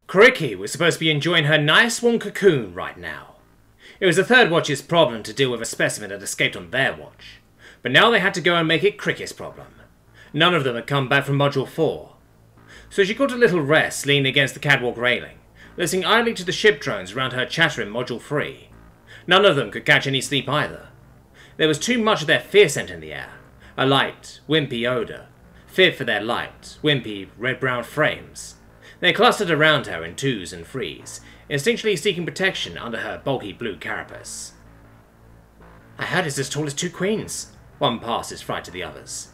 Cricky was supposed to be enjoying her nice warm cocoon right now. It was the third watch's problem to deal with a specimen that escaped on their watch, but now they had to go and make it Cricky's problem. None of them had come back from Module 4. So she got a little rest leaning against the catwalk railing, listening idly to the ship drones around her chatter in Module 3. None of them could catch any sleep either. There was too much of their fear scent in the air, a light, wimpy odour, fit for their light, wimpy, red-brown frames. They clustered around her in twos and threes, instinctually seeking protection under her bulky blue carapace. "I heard he's as tall as 2 queens," one passed his fright to the others.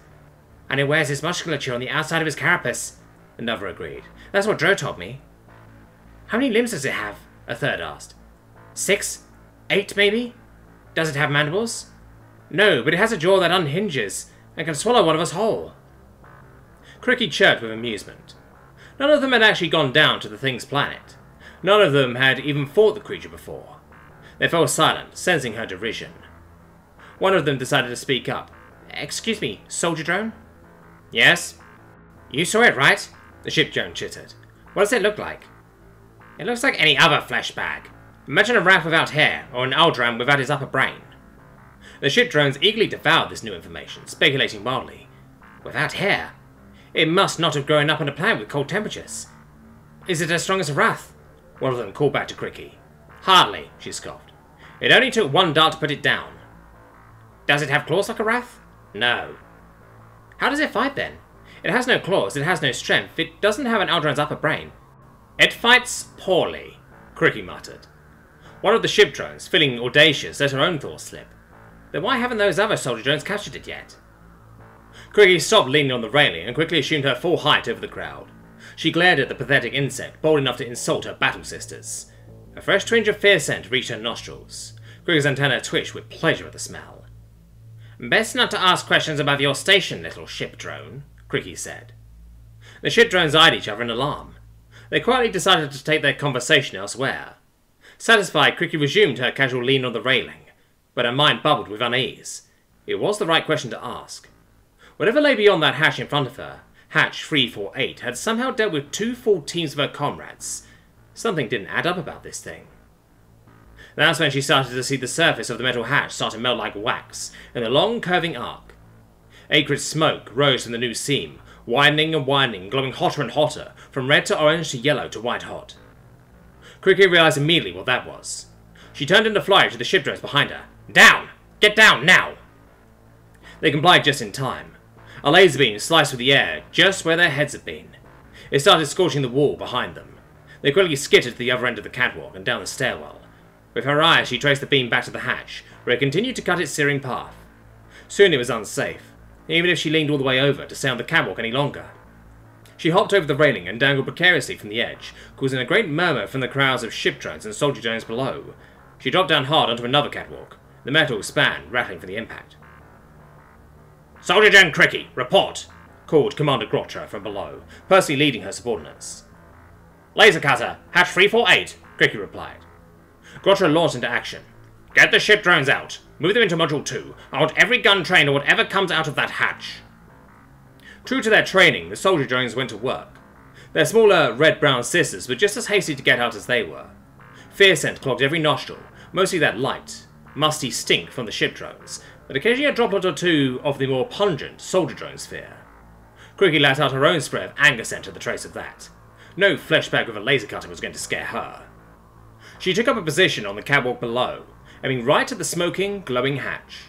"And he wears his musculature on the outside of his carapace," another agreed. "That's what Dro told me." "How many limbs does it have?" a third asked. 6? 8, maybe? Does it have mandibles?" "No, but it has a jaw that unhinges, and can swallow one of us whole." Cricky chirped with amusement. None of them had actually gone down to the Thing's planet. None of them had even fought the creature before. They fell silent, sensing her derision. One of them decided to speak up. "Excuse me, soldier drone?" "Yes?" "You saw it, right?" the ship drone chittered. "What does it look like?" "It looks like any other flesh bag. Imagine a rat without hair, or an Aldram without his upper brain." The ship drones eagerly devoured this new information, speculating wildly. "Without hair? It must not have grown up on a planet with cold temperatures. Is it as strong as a wrath?" One of them called back to Cricky. "Hardly," she scoffed. "It only took 1 dart to put it down." "Does it have claws like a wrath?" "No." "How does it fight then? It has no claws, it has no strength, it doesn't have an Aldran's upper brain." "It fights poorly," Cricky muttered. One of the ship drones, feeling audacious, let her own thoughts slip. "Then why haven't those other soldier drones captured it yet?" Cricky stopped leaning on the railing and quickly assumed her full height over the crowd. She glared at the pathetic insect, bold enough to insult her battle sisters. A fresh twinge of fear scent reached her nostrils. Cricky's antenna twitched with pleasure at the smell. "Best not to ask questions above your station, little ship drone," Cricky said. The ship drones eyed each other in alarm. They quietly decided to take their conversation elsewhere. Satisfied, Cricky resumed her casual lean on the railing, but her mind bubbled with unease. It was the right question to ask. Whatever lay beyond that hatch in front of her, Hatch 348 had somehow dealt with 2 full teams of her comrades. Something didn't add up about this thing. That's when she started to see the surface of the metal hatch start to melt like wax in a long curving arc. Acrid smoke rose from the new seam, widening and widening, glowing hotter and hotter, from red to orange to yellow to white hot. Cricky realized immediately what that was. She turned into fly to the ship drones behind her. "Down! Get down, now!" They complied just in time. A laser beam sliced through the air, just where their heads had been. It started scorching the wall behind them. They quickly skittered to the other end of the catwalk and down the stairwell. With her eyes, she traced the beam back to the hatch, where it continued to cut its searing path. Soon it was unsafe, even if she leaned all the way over to stay on the catwalk any longer. She hopped over the railing and dangled precariously from the edge, causing a great murmur from the crowds of ship drones and soldier drones below. She dropped down hard onto another catwalk. The metal span rattling from the impact. "Soldier Drone Cricky, report!" called Commander Grotra from below, personally leading her subordinates. "Laser cutter, hatch 348, Cricky replied. Grotra launched into action. "Get the ship drones out. Move them into Module 2. I want every gun trained on whatever comes out of that hatch." True to their training, the soldier drones went to work. Their smaller red-brown sisters were just as hasty to get out as they were. Fear scent clogged every nostril, mostly that light, musty stink from the ship drones, but occasionally a droplet or two of the more pungent soldier drone's fear. Cricky let out her own spray of anger scent at the trace of that. No flesh bag with a laser cutter was going to scare her. She took up a position on the catwalk below, aiming right at the smoking, glowing hatch.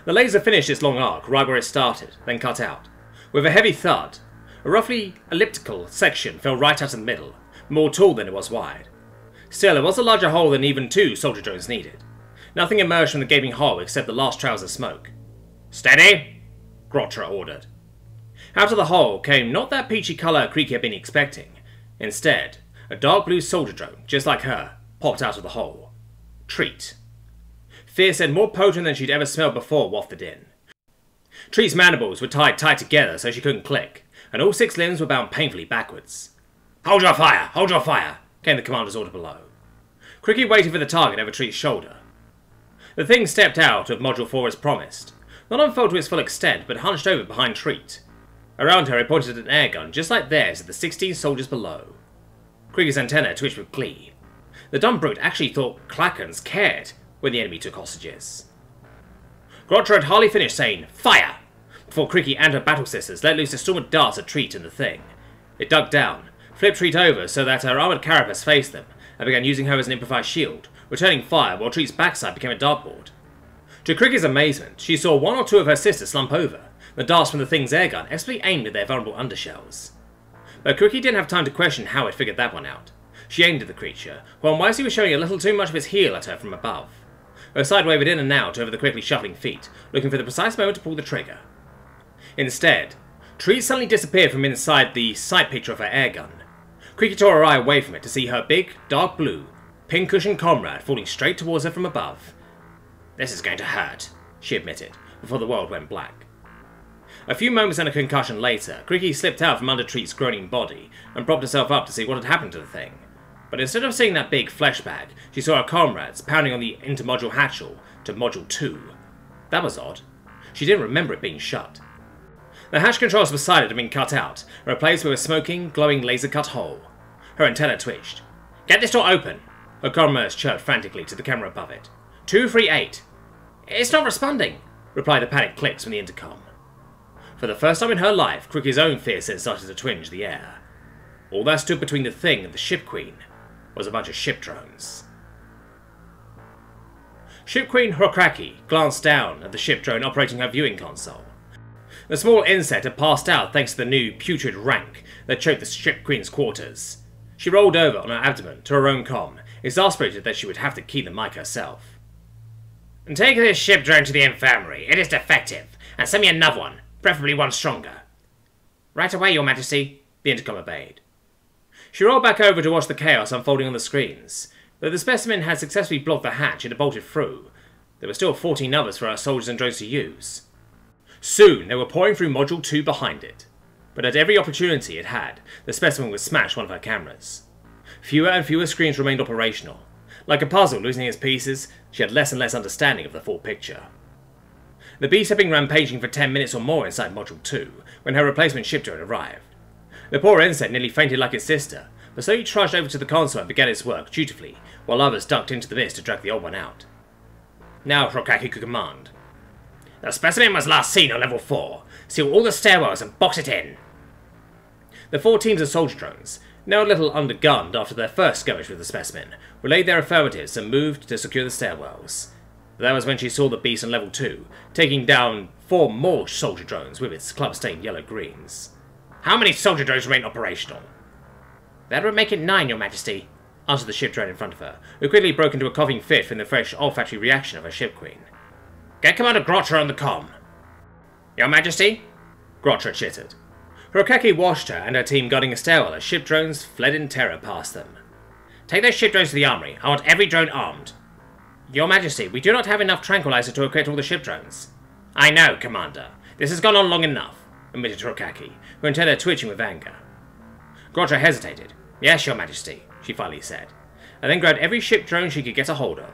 The laser finished its long arc right where it started, then cut out. With a heavy thud, a roughly elliptical section fell right out of the middle, more tall than it was wide. Still, it was a larger hole than even 2 soldier drones needed. Nothing emerged from the gaping hole except the last trails of smoke. "Steady!" Grotra ordered. Out of the hole came not that peachy colour Cricky had been expecting. Instead, a dark blue soldier drone, just like her, popped out of the hole. Treat. Fear scent more potent than she'd ever smelled before wafted in. Treat's mandibles were tied tight together so she couldn't click, and all 6 limbs were bound painfully backwards. "Hold your fire! Hold your fire!" came the commander's order below. Cricky waited for the target over Treat's shoulder. The thing stepped out of Module 4 as promised, not unfurled to its full extent, but hunched over behind Treat. Around her it pointed an airgun just like theirs at the 16 soldiers below. Krieg's antenna twitched with glee. The dumb brute actually thought Clackens cared when the enemy took hostages. Grottra had hardly finished saying, "Fire!" before Krieg and her battle sisters let loose a storm of darts at Treat and the thing. It dug down, flipped Treat over so that her armoured carapace faced them, and began using her as an improvised shield, returning fire while Treat's backside became a dartboard. To Krieg's amazement, she saw one or two of her sisters slump over, the darts from the thing's airgun expertly aimed at their vulnerable undershells. But Krieg didn't have time to question how it figured that one out. She aimed at the creature, while wisely was showing a little too much of his heel at her from above. Her side wavered in and out over the quickly shuffling feet, looking for the precise moment to pull the trigger. Instead, Treat suddenly disappeared from inside the sight picture of her airgun. Krieg tore her eye away from it to see her big, dark blue, pin-cushioned comrade falling straight towards her from above. "This is going to hurt," she admitted, before the world went black. A few moments and a concussion later, Krieg slipped out from under Treat's groaning body and propped herself up to see what had happened to the thing. But instead of seeing that big flesh bag, she saw her comrades pounding on the intermodule hatchel to Module 2. That was odd. She didn't remember it being shut. The hatch controls beside it had been cut out, and replaced with a smoking, glowing laser-cut hole. Her antenna twitched. "Get this door open!" Her comrades chirped frantically to the camera above it. 238. "It's not responding," replied the panicked clicks from the intercom. For the first time in her life, Krieg's own fear sense started to twinge the air. All that stood between the thing and the ship queen was a bunch of ship drones. Ship Queen Hrokraki glanced down at the ship drone operating her viewing console. The small insect had passed out thanks to the new putrid rank that choked the ship queen's quarters. She rolled over on her abdomen to her own comm, exasperated that she would have to key the mic herself. "Take this ship drone to the infirmary. It is defective. And send me another one, preferably one stronger." "Right away, Your Majesty," the intercom obeyed. She rolled back over to watch the chaos unfolding on the screens. Though the specimen had successfully blocked the hatch it had bolted through, there were still 14 others for our soldiers and drones to use. Soon they were pouring through Module 2 behind it. But at every opportunity it had, the specimen would smash one of her cameras. Fewer and fewer screens remained operational. Like a puzzle losing its pieces, she had less and less understanding of the full picture. The beast had been rampaging for 10 minutes or more inside Module 2, when her replacement ship drone arrived. The poor insect nearly fainted like its sister, but slowly trudged over to the console and began its work dutifully, while others ducked into the mist to drag the old one out. Now Hrokraki could command. "The specimen was last seen on level 4. Seal all the stairwells and box it in." The 4 teams of soldier drones, now a little undergunned after their first skirmish with the specimen, relayed their affirmatives and moved to secure the stairwells. That was when she saw the beast on level 2, taking down 4 more soldier drones with its club-stained yellow-greens. "How many soldier drones remain operational?" "That would make it 9, Your Majesty," answered the ship drone in front of her, who quickly broke into a coughing fit from the fresh olfactory reaction of her ship queen. "Get Commander Grottra on the comm." "Your Majesty?" Grottra chittered. Hrokraki watched her and her team guarding a stairwell as ship drones fled in terror past them. "Take those ship drones to the armory. I want every drone armed." "Your Majesty, we do not have enough tranquilizer to equip all the ship drones." "I know, Commander. This has gone on long enough," admitted Hrokraki, her antenna twitching with anger. Grottra hesitated. "Yes, Your Majesty," she finally said, and then grabbed every ship drone she could get a hold of.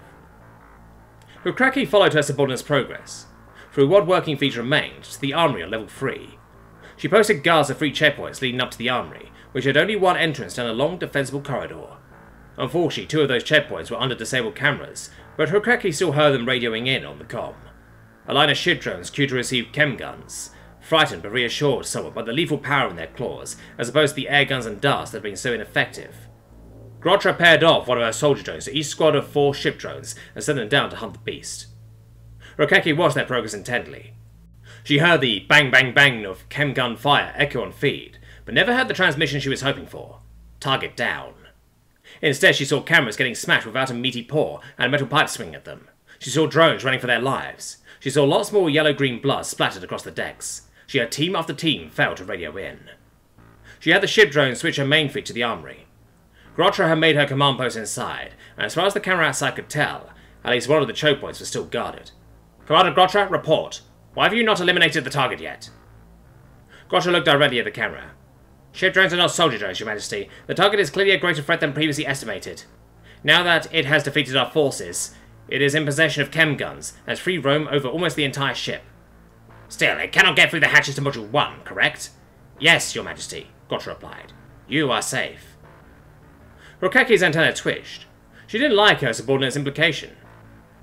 Hrokraki followed her subordinate's progress, through what working feature remained, to the armory on level 3. She posted guards at 3 checkpoints leading up to the armory, which had only one entrance down a long, defensible corridor. Unfortunately, 2 of those checkpoints were under disabled cameras, but Hrokraki still heard them radioing in on the comm. A line of ship drones queued to receive chem guns, frightened but reassured somewhat by the lethal power in their claws, as opposed to the air guns and darts that had been so ineffective. Grottra paired off one of her soldier drones to each squad of 4 ship drones and sent them down to hunt the beast. Hrokraki watched their progress intently. She heard the bang bang bang of chem gun fire echo on feed, but never heard the transmission she was hoping for. Target down. Instead, she saw cameras getting smashed without a meaty paw and a metal pipe swinging at them. She saw drones running for their lives. She saw lots more yellow-green blood splattered across the decks. She heard team after team fail to radio in. She had the ship drone switch her main feed to the armory. Grottra had made her command post inside, and as far as the camera outside could tell, at least one of the choke points was still guarded. "Commander Grottra, report. Why have you not eliminated the target yet?" Grottra looked directly at the camera. "Ship drones are not soldier drones, Your Majesty. The target is clearly a greater threat than previously estimated. Now that it has defeated our forces, it is in possession of chem guns and has free roam over almost the entire ship." "Still, it cannot get through the hatches to Module 1, correct?" "Yes, Your Majesty," Grottra replied. "You are safe." Rokeki's antenna twitched. She didn't like her subordinate's implication.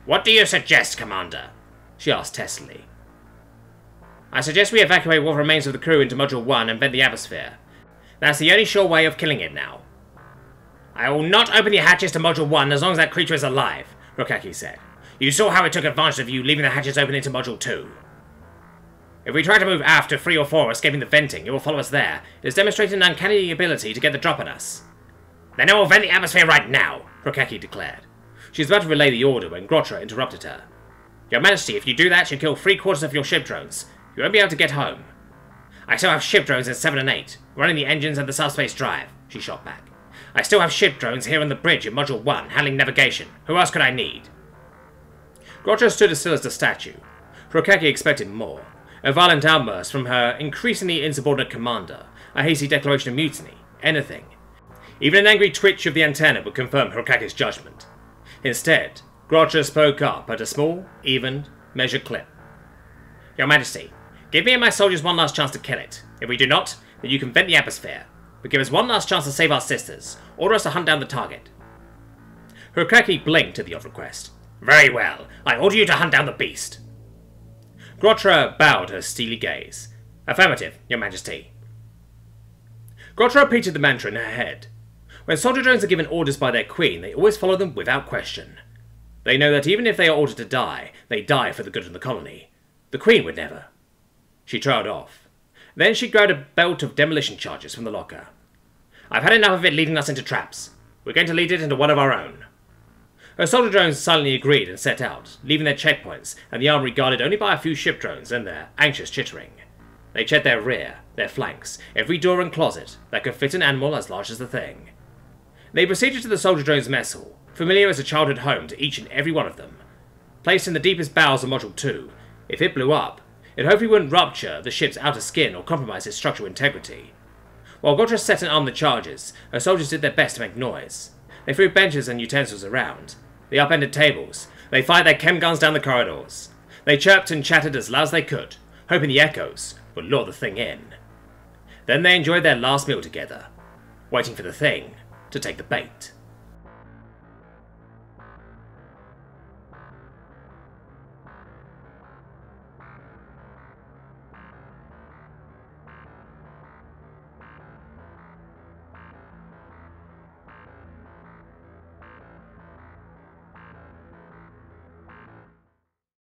"What do you suggest, Commander?" she asked testily. "I suggest we evacuate what remains of the crew into Module 1 and vent the atmosphere. That's the only sure way of killing it now." "I will not open the hatches to Module 1 as long as that creature is alive," Rokeki said. "You saw how it took advantage of you leaving the hatches open into Module 2. If we try to move aft to 3 or 4 escaping the venting, it will follow us there. It has demonstrated an uncanny ability to get the drop on us." "Then I will vent the atmosphere right now," Rokeki declared. She was about to relay the order when Grotra interrupted her. "Your Majesty, if you do that, you'll kill 3/4 of your ship drones. You won't be able to get home." "I still have ship drones in 7 and 8, running the engines and the subspace drive," she shot back. "I still have ship drones here on the bridge in Module 1, handling navigation. Who else could I need?" Grotra stood as still as the statue. Rokeki expected more. A violent outburst from her increasingly insubordinate commander, a hasty declaration of mutiny, anything. Even an angry twitch of the antenna would confirm Rokeki's judgment. Instead, Grotra spoke up at a small, even, measured clip. "Your Majesty, give me and my soldiers one last chance to kill it. If we do not, then you can vent the atmosphere. But give us one last chance to save our sisters. Order us to hunt down the target." Rokeki blinked at the odd request. "Very well. I order you to hunt down the beast." Grotra bowed her steely gaze. "Affirmative, Your Majesty." Grotra repeated the mantra in her head. When soldier drones are given orders by their queen, they always follow them without question. They know that even if they are ordered to die, they die for the good of the colony. The queen would never. She trailed off. Then she grabbed a belt of demolition charges from the locker. "I've had enough of it leading us into traps. We're going to lead it into one of our own." Her soldier drones silently agreed and set out, leaving their checkpoints and the armory guarded only by a few ship drones and their anxious chittering. They checked their rear, their flanks, every door and closet that could fit an animal as large as the thing. They proceeded to the soldier drone's mess hall, familiar as a childhood home to each and every one of them. Placed in the deepest bowels of Module 2, if it blew up, it hopefully wouldn't rupture the ship's outer skin or compromise its structural integrity. While Grotra set and armed the charges, her soldiers did their best to make noise. They threw benches and utensils around. They upended tables. They fired their chem guns down the corridors. They chirped and chattered as loud as they could, hoping the echoes would lure the thing in. Then they enjoyed their last meal together, waiting for the thing to take the bait.